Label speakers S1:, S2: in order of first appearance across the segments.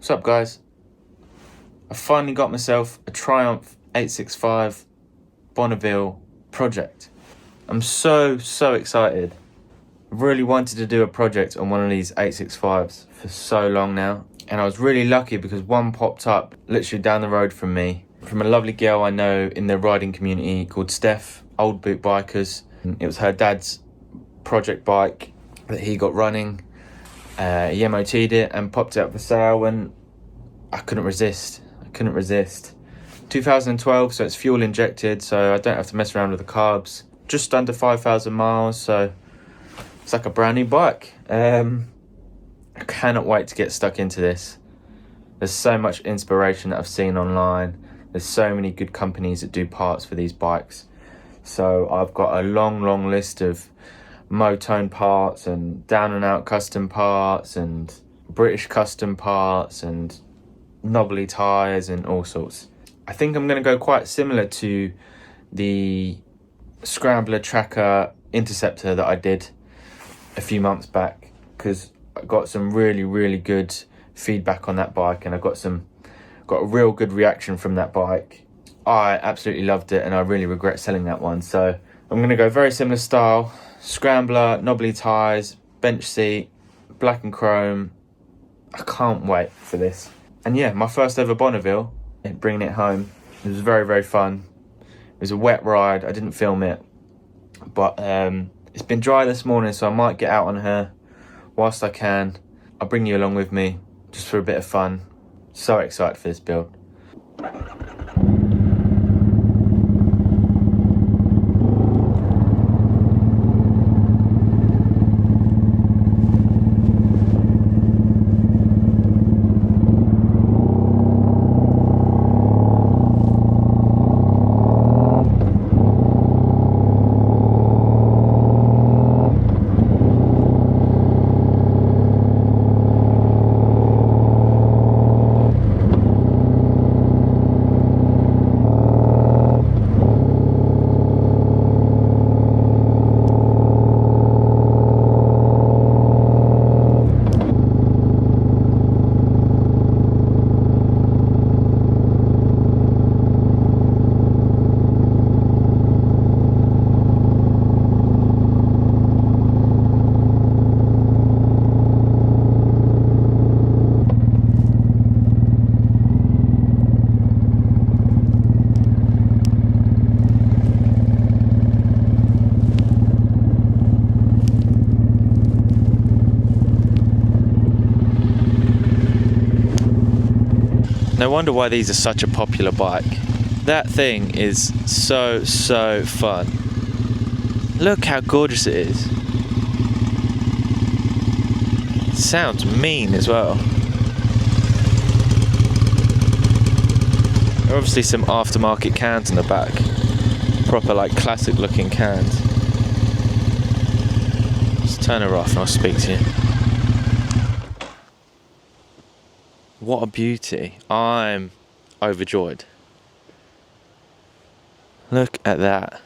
S1: What's up, guys? I finally got myself a Triumph 865 Bonneville project. I'm so excited. I've really wanted to do a project on one of these 865s for so long now, and I was really lucky because one popped up literally down the road from me, from a lovely girl I know in the riding community called Steph, Old Boot Bikers. It was her dad's project bike that he got running. He MOT'd it and popped it up for sale, and I couldn't resist. 2012, so it's fuel injected, so I don't have to mess around with the carbs. Just under 5,000 miles, so it's like a brand new bike. I cannot wait to get stuck into this. There's so much inspiration that I've seen online. There's so many good companies that do parts for these bikes. So I've got a long list of Motone parts and down and out custom parts and British custom parts and knobbly tyres and all sorts. I think I'm going to go quite similar to the Scrambler Tracker Interceptor that I did a few months back, because I got some really good feedback on that bike, and I got a real good reaction from that bike. I absolutely loved it, and I really regret selling that one. So I'm going to go very similar style: Scrambler, knobbly tyres, bench seat, black and chrome. I can't wait for this. And yeah, my first ever Bonneville, bringing it home. It was very fun. It was a wet ride. I didn't film it, but it's been dry this morning, so I might get out on her whilst I can. I'll bring you along with me just for a bit of fun. So excited for this build. No wonder why these are such a popular bike. That thing is so fun. Look how gorgeous it is. It sounds mean as well. There are obviously some aftermarket cans in the back. Proper like classic looking cans. Just turn her off and I'll speak to you. What a beauty. I'm overjoyed. Look at that.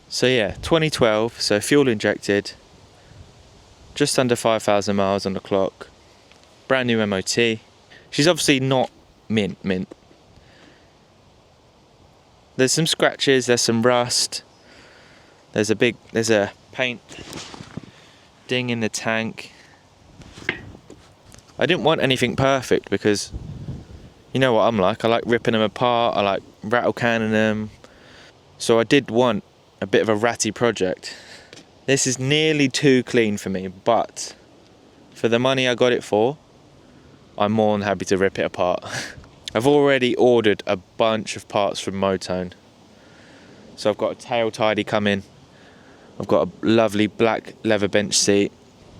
S1: So yeah, 2012, so fuel injected, just under 5,000 miles on the clock, brand new MOT. She's obviously not mint. There's some scratches, there's some rust, there's a paint ding in the tank. I didn't want anything perfect because you know what I'm like. I like ripping them apart. I like rattle canning them. So I did want a bit of a ratty project. This is nearly too clean for me, but for the money I got it for, I'm more than happy to rip it apart. I've already ordered a bunch of parts from Motone. So I've got a tail tidy coming. I've got a lovely black leather bench seat.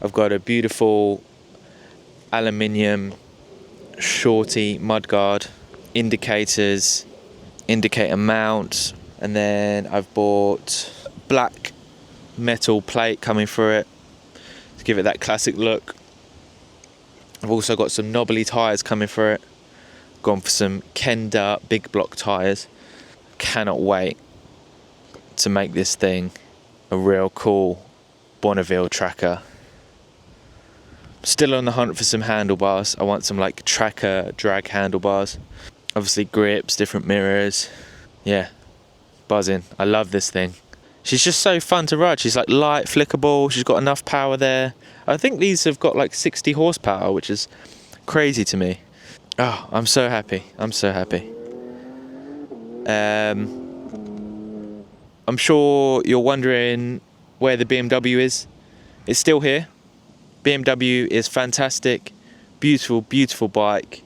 S1: I've got a beautiful aluminium shorty mudguard, indicators, indicator mount, and then I've bought black metal plate coming through it to give it that classic look. I've also got some knobbly tyres coming through it. Gone for some Kenda big block tyres. Cannot wait to make this thing a real cool Bonneville tracker. Still on the hunt for some handlebars. I want some like tracker drag handlebars. Obviously grips, different mirrors. Yeah, buzzing. I love this thing. She's just so fun to ride. She's like light, flickable. She's got enough power there. I think these have got like 60 horsepower, which is crazy to me. Oh, I'm so happy. I'm so happy. I'm sure you're wondering where the BMW is. It's still here. BMW is fantastic, beautiful, beautiful bike,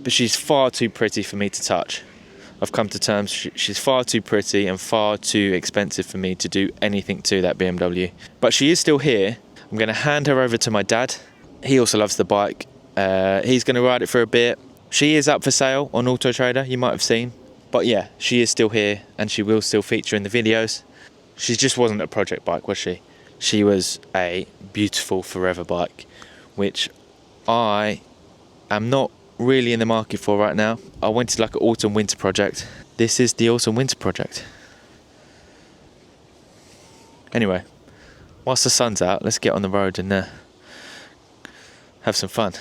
S1: but she's far too pretty for me to touch. I've come to terms, she's far too pretty and far too expensive for me to do anything to that BMW. But she is still here. I'm going to hand her over to my dad. He also loves the bike. He's going to ride it for a bit. She is up for sale on Auto Trader, you might have seen. But yeah, she is still here and she will still feature in the videos. She just wasn't a project bike, was she? She was a beautiful forever bike, which I am not really in the market for right now. I wanted like an autumn winter project. This is the autumn winter project. Anyway, whilst the sun's out, let's get on the road and have some fun.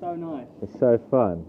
S2: So nice.
S1: It's so fun.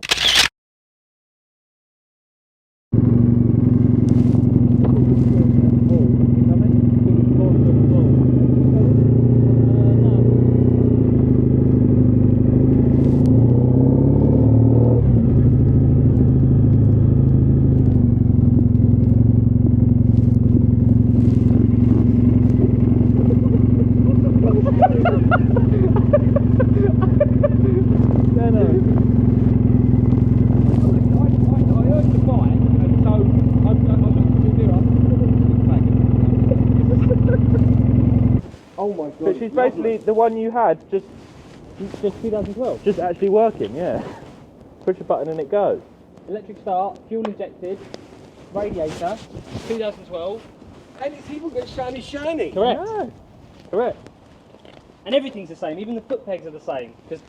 S2: Oh my god.
S1: But she's basically the one you had, just
S2: 2012.
S1: just actually working, yeah. Push a button and it goes.
S2: Electric start, fuel injected, radiator, 2012.
S3: And it's even got shiny.
S2: Correct.
S1: No. Correct.
S2: And everything's the same, even the foot pegs are the same. Because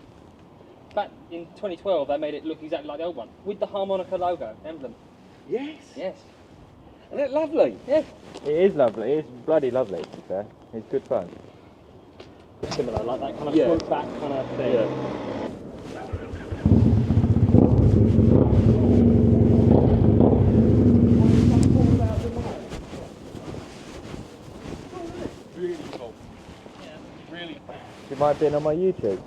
S2: back in 2012 they made it look exactly like the old one. With the harmonica logo, emblem.
S3: Yes.
S2: Yes.
S3: Isn't that lovely?
S2: Yeah.
S1: It is lovely, it's bloody lovely to be fair. It's good fun.
S2: Similar, like that kind of
S3: Yeah.
S2: swoop back kind of thing.
S3: Really cool. Really fast.
S1: You might be on my YouTube.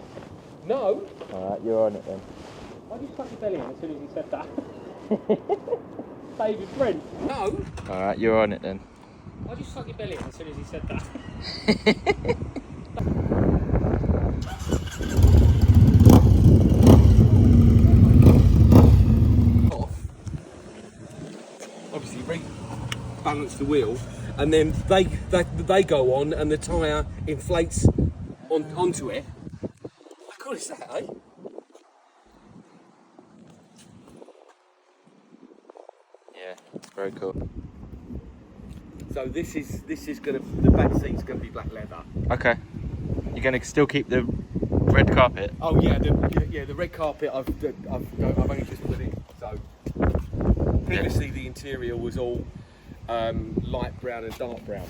S3: No.
S1: Alright, you're on it then.
S2: Why did you stuck your belly in as soon as he said that? David friend.
S3: No.
S1: Alright, you're on it then.
S2: Why did you suck your belly in as soon as he said that?
S3: Off. Obviously, balance the wheel, and then they go on, and the tyre inflates onto it. How cool is that, eh?
S1: Yeah, very cool.
S3: So this is gonna, the back seat's gonna be black leather.
S1: Okay. You're gonna still keep the red carpet?
S3: Oh yeah, the red carpet I've only just put in. So previously the interior was all light brown and dark brown.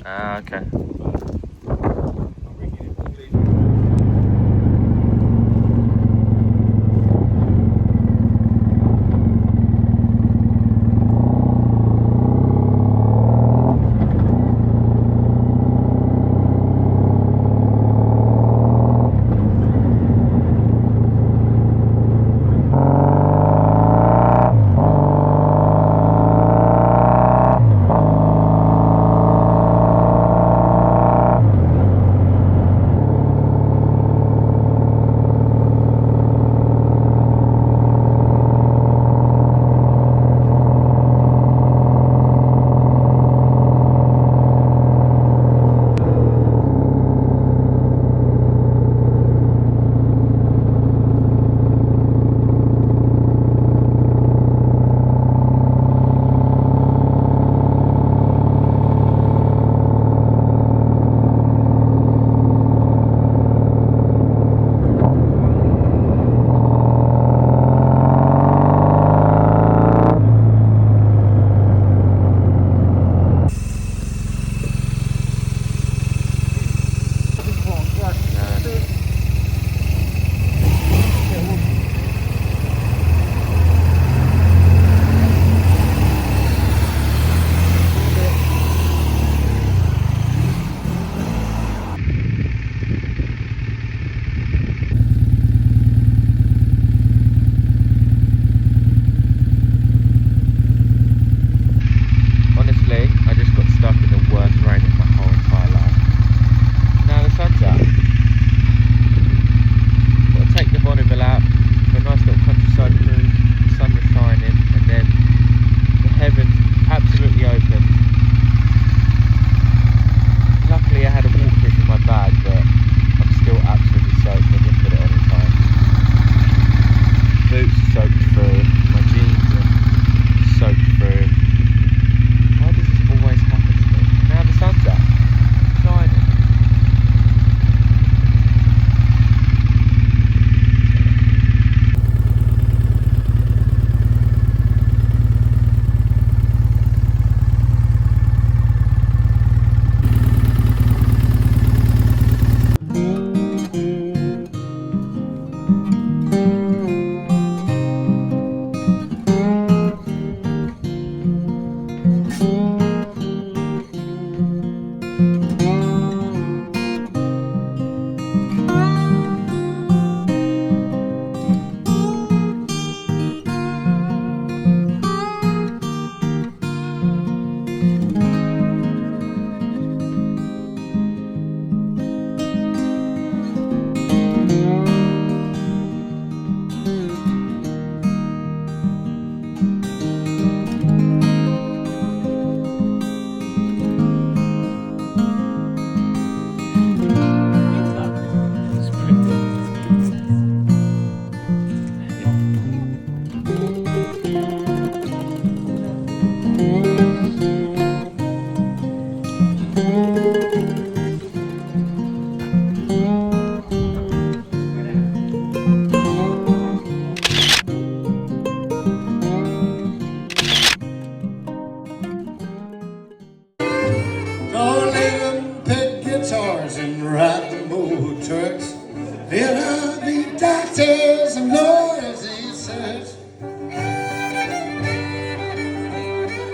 S1: Ah, okay.
S3: I'm bringing it all in.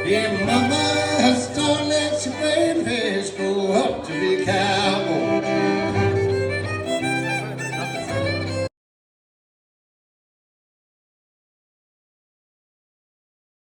S4: Yeah, mama has started, she baby,